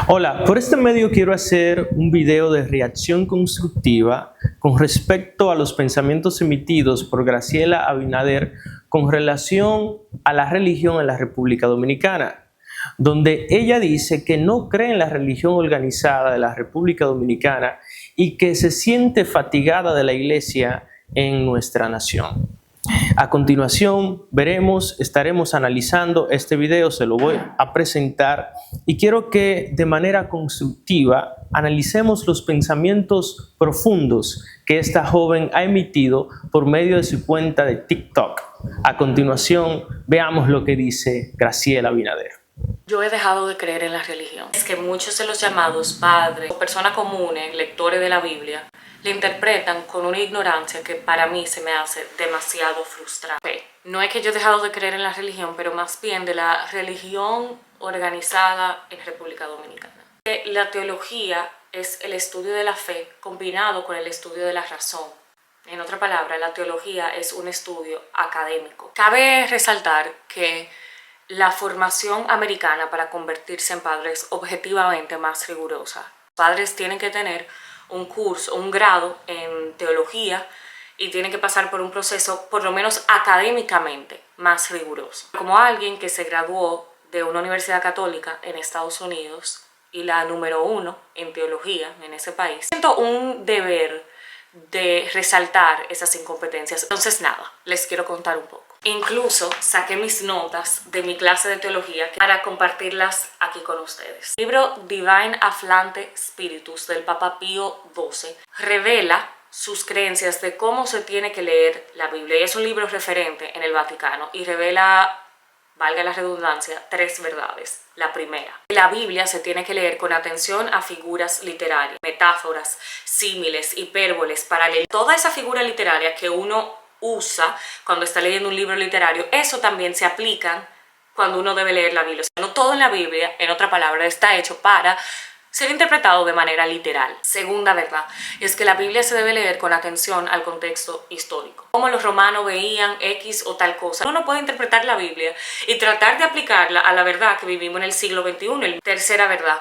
Hola, por este medio quiero hacer un video de reacción constructiva con respecto a los pensamientos emitidos por Graciela Abinader con relación a la religión en la República Dominicana, donde ella dice que no cree en la religión organizada de la República Dominicana y que se siente fatigada de la iglesia en nuestra nación. A continuación estaremos analizando este video, se lo voy a presentar y quiero que de manera constructiva analicemos los pensamientos profundos que esta joven ha emitido por medio de su cuenta de TikTok. A continuación, veamos lo que dice Graciela Abinader. Yo he dejado de creer en la religión. Es que muchos de los llamados padres o personas comunes, lectores de la Biblia, le interpretan con una ignorancia que para mí se me hace demasiado frustrante. No es que yo he dejado de creer en la religión, pero más bien de la religión organizada en República Dominicana. La teología es el estudio de la fe combinado con el estudio de la razón. En otra palabra, la teología es un estudio académico. Cabe resaltar que la formación americana para convertirse en padres es objetivamente más rigurosa. Los padres tienen que tener un curso, un grado en teología y tienen que pasar por un proceso, por lo menos académicamente, más riguroso. Como alguien que se graduó de una universidad católica en Estados Unidos y la número 1 en teología en ese país, siento un deber de resaltar esas incompetencias. Entonces nada, les quiero contar un poco. Incluso saqué mis notas de mi clase de teología para compartirlas aquí con ustedes. El libro Divine Afflante Spiritus del Papa Pío XII revela sus creencias de cómo se tiene que leer la Biblia. Y es un libro referente en el Vaticano y revela, valga la redundancia, 3 verdades. La primera, la Biblia se tiene que leer con atención a figuras literarias, metáforas, símiles, hipérboles, paralelos. Toda esa figura literaria que uno usa cuando está leyendo un libro literario, eso también se aplica cuando uno debe leer la Biblia. O sea, no todo en la Biblia, en otra palabra, está hecho para ser interpretado de manera literal. Segunda verdad es que la Biblia se debe leer con atención al contexto histórico. Cómo los romanos veían X o tal cosa. Uno no puede interpretar la Biblia y tratar de aplicarla a la verdad que vivimos en el siglo XXI. Tercera verdad,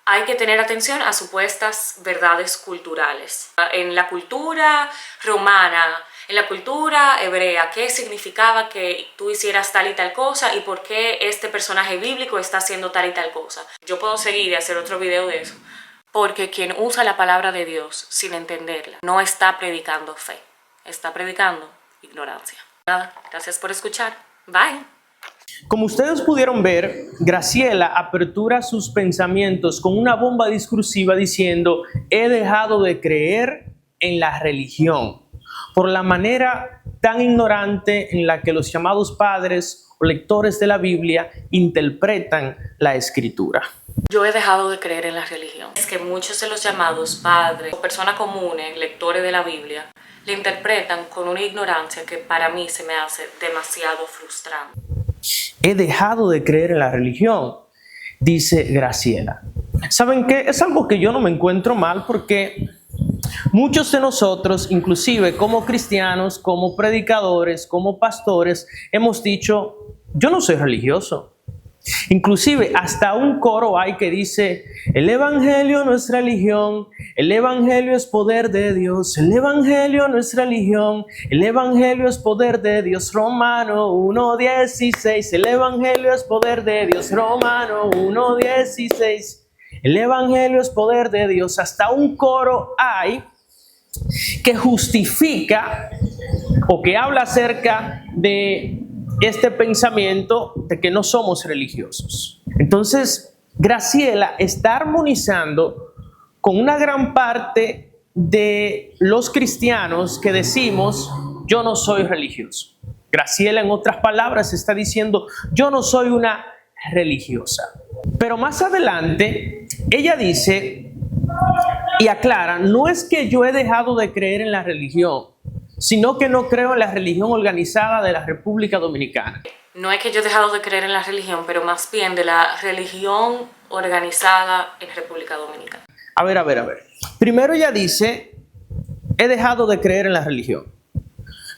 hay que tener atención a supuestas verdades culturales. En la cultura romana, en la cultura hebrea, ¿qué significaba que tú hicieras tal y tal cosa? ¿Y por qué este personaje bíblico está haciendo tal y tal cosa? Yo puedo seguir y hacer otro video de eso. Porque quien usa la palabra de Dios sin entenderla no está predicando fe, está predicando ignorancia. Nada, gracias por escuchar. Bye. Como ustedes pudieron ver, Graciela apertura sus pensamientos con una bomba discursiva diciendo: he dejado de creer en la religión, por la manera tan ignorante en la que los llamados padres o lectores de la Biblia interpretan la Escritura. Yo he dejado de creer en la religión. Es que muchos de los llamados padres o personas comunes, lectores de la Biblia, le interpretan con una ignorancia que para mí se me hace demasiado frustrante. He dejado de creer en la religión, dice Graciela. ¿Saben qué? Es algo que yo no me encuentro mal porque muchos de nosotros, inclusive como cristianos, como predicadores, como pastores, hemos dicho: yo no soy religioso. Inclusive hasta un coro hay que dice: el evangelio no es religión, el evangelio es poder de Dios, el evangelio no es religión, el evangelio es poder de Dios. Romano 1:16, el evangelio es poder de Dios. Romano 1:16, el evangelio es poder de Dios. Hasta un coro hay que justifica o que habla acerca de este pensamiento de que no somos religiosos. Entonces, Graciela está armonizando con una gran parte de los cristianos que decimos: yo no soy religioso. Graciela, en otras palabras, está diciendo: yo no soy una religiosa. Pero más adelante, ella dice y aclara: no es que yo he dejado de creer en la religión, sino que no creo en la religión organizada de la República Dominicana. No es que yo he dejado de creer en la religión, pero más bien de la religión organizada en República Dominicana. A ver. Primero ella dice: he dejado de creer en la religión.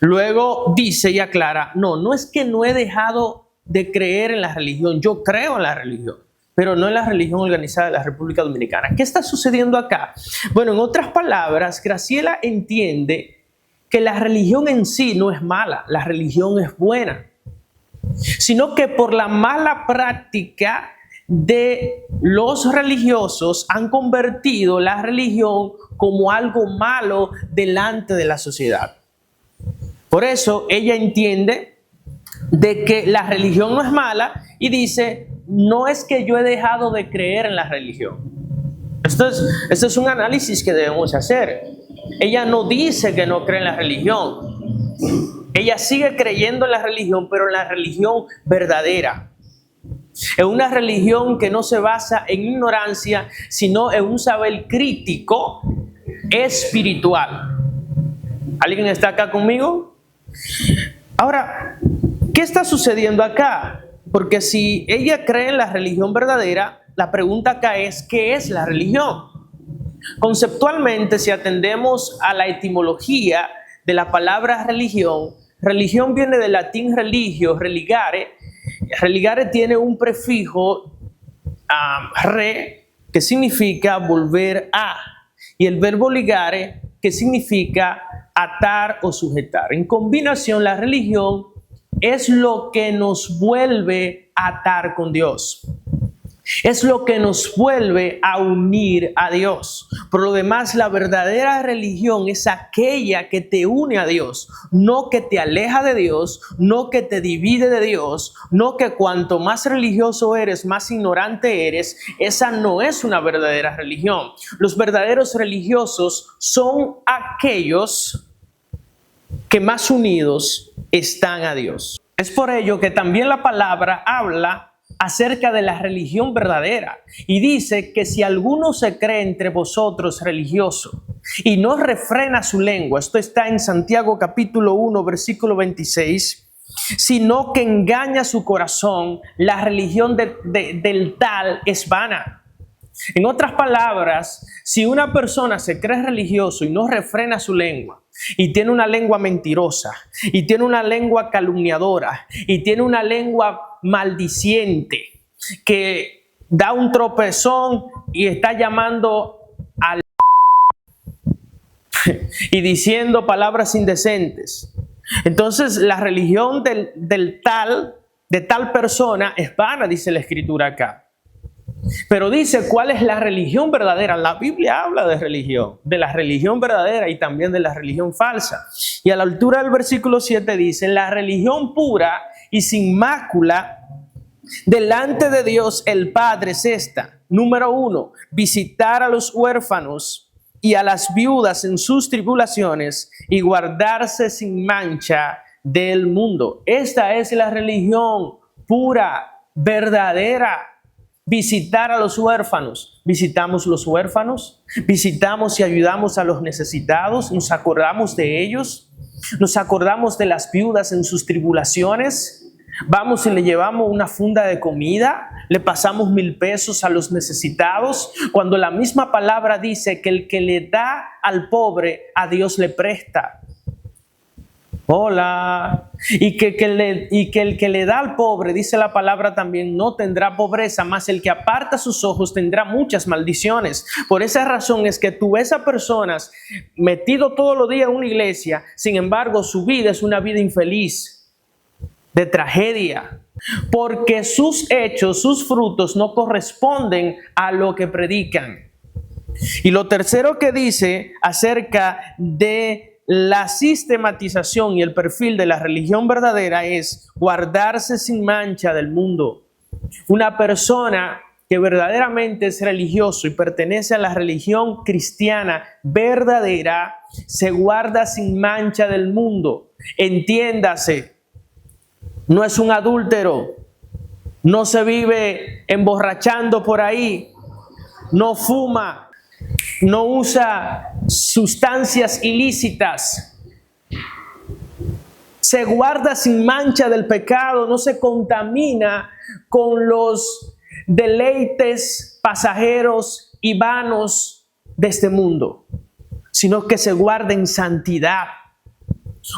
Luego dice y aclara: no es que no he dejado de creer en la religión, yo creo en la religión. pero no en la religión organizada de la República Dominicana. ¿Qué está sucediendo acá? Bueno, en otras palabras, Graciela entiende que la religión en sí no es mala, la religión es buena, sino que por la mala práctica de los religiosos han convertido la religión como algo malo delante de la sociedad. Por eso ella entiende de que la religión no es mala y dice, no es que yo he dejado de creer en la religión. Esto es un análisis que debemos hacer. Ella no dice que no cree en la religión. Ella sigue creyendo en la religión, pero en la religión verdadera. En una religión que no se basa en ignorancia, sino en un saber crítico espiritual. ¿Alguien está acá conmigo? Ahora, ¿qué está sucediendo acá? Porque si ella cree en la religión verdadera, la pregunta acá es, ¿qué es la religión? Conceptualmente, si atendemos a la etimología de la palabra religión, religión viene del latín religio, religare. Religare tiene un prefijo re, que significa volver a, y el verbo ligare, que significa atar o sujetar. En combinación, la religión es lo que nos vuelve a atar con Dios. Es lo que nos vuelve a unir a Dios. Por lo demás, la verdadera religión es aquella que te une a Dios, no que te aleja de Dios, no que te divide de Dios, no que cuanto más religioso eres, más ignorante eres. Esa no es una verdadera religión. Los verdaderos religiosos son aquellos que más unidos están a Dios. Es por ello que también la palabra habla acerca de la religión verdadera y dice que si alguno se cree entre vosotros religioso y no refrena su lengua, esto está en Santiago capítulo 1 versículo 26, sino que engaña su corazón, la religión del tal es vana. En otras palabras, si una persona se cree religioso y no refrena su lengua, y tiene una lengua mentirosa, y tiene una lengua calumniadora, y tiene una lengua maldiciente, que da un tropezón y está llamando al y diciendo palabras indecentes, entonces la religión de tal persona es vana, dice la Escritura acá. Pero dice, ¿cuál es la religión verdadera? La Biblia habla de la religión verdadera y también de la religión falsa. Y a la altura del versículo 7 dice, la religión pura y sin mácula delante de Dios el Padre es esta. Número 1, visitar a los huérfanos y a las viudas en sus tribulaciones y guardarse sin mancha del mundo. Esta es la religión pura, verdadera. Visitar a los huérfanos. Visitamos los huérfanos, visitamos y ayudamos a los necesitados, nos acordamos de ellos, nos acordamos de las viudas en sus tribulaciones, vamos y le llevamos una funda de comida, le pasamos 1,000 pesos a los necesitados, cuando la misma palabra dice que el que le da al pobre, a Dios le presta. Hola. Y que el que le da al pobre, dice la palabra también, no tendrá pobreza, mas el que aparta sus ojos tendrá muchas maldiciones. Por esa razón es que tú ves a personas metido todos los días en una iglesia, sin embargo su vida es una vida infeliz, de tragedia, porque sus hechos, sus frutos no corresponden a lo que predican. Y lo tercero que dice acerca de la sistematización y el perfil de la religión verdadera es guardarse sin mancha del mundo. Una persona que verdaderamente es religioso y pertenece a la religión cristiana verdadera se guarda sin mancha del mundo. Entiéndase, no es un adúltero, no se vive emborrachando por ahí, no fuma, no usa sustancias ilícitas, se guarda sin mancha del pecado, no se contamina con los deleites pasajeros y vanos de este mundo, sino que se guarda en santidad.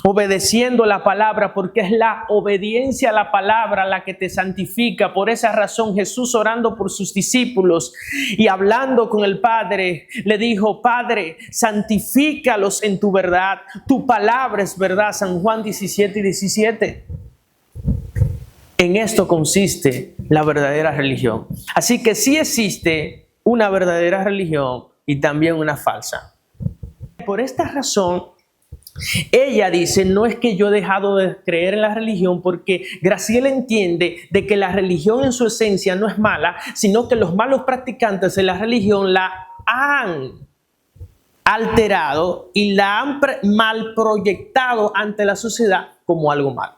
obedeciendo la palabra, porque es la obediencia a la palabra la que te santifica. Por esa razón Jesús, orando por sus discípulos y hablando con el Padre, le dijo: Padre, santifícalos en tu verdad, tu palabra es verdad. San Juan 17:17. En esto consiste la verdadera religión. Así que sí existe una verdadera religión y también una falsa. Por esta razón, ella dice: no es que yo he dejado de creer en la religión, porque Graciela entiende de que la religión en su esencia no es mala, sino que los malos practicantes de la religión la han alterado y la han mal proyectado ante la sociedad como algo malo.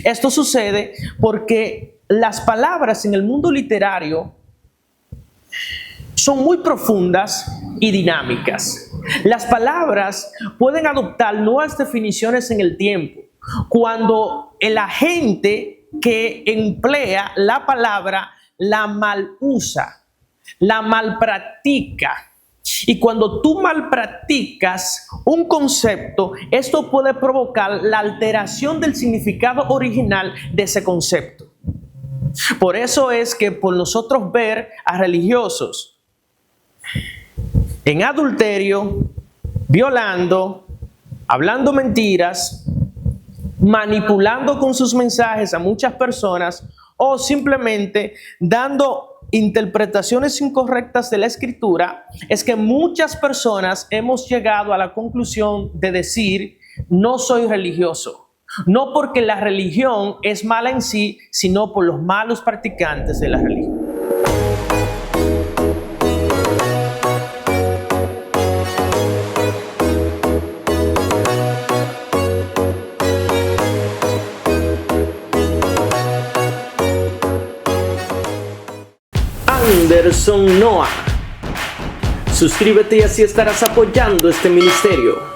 Esto sucede porque las palabras en el mundo literario son muy profundas y dinámicas. Las palabras pueden adoptar nuevas definiciones en el tiempo. Cuando el agente que emplea la palabra la mal usa, la malpractica. Y cuando tú malpracticas un concepto, esto puede provocar la alteración del significado original de ese concepto. Por eso es que por nosotros ver a religiosos en adulterio, violando, hablando mentiras, manipulando con sus mensajes a muchas personas, o simplemente dando interpretaciones incorrectas de la Escritura, es que muchas personas hemos llegado a la conclusión de decir: no soy religioso. No porque la religión es mala en sí, sino por los malos practicantes de la religión. Anderson Noah. Suscríbete y así estarás apoyando este ministerio.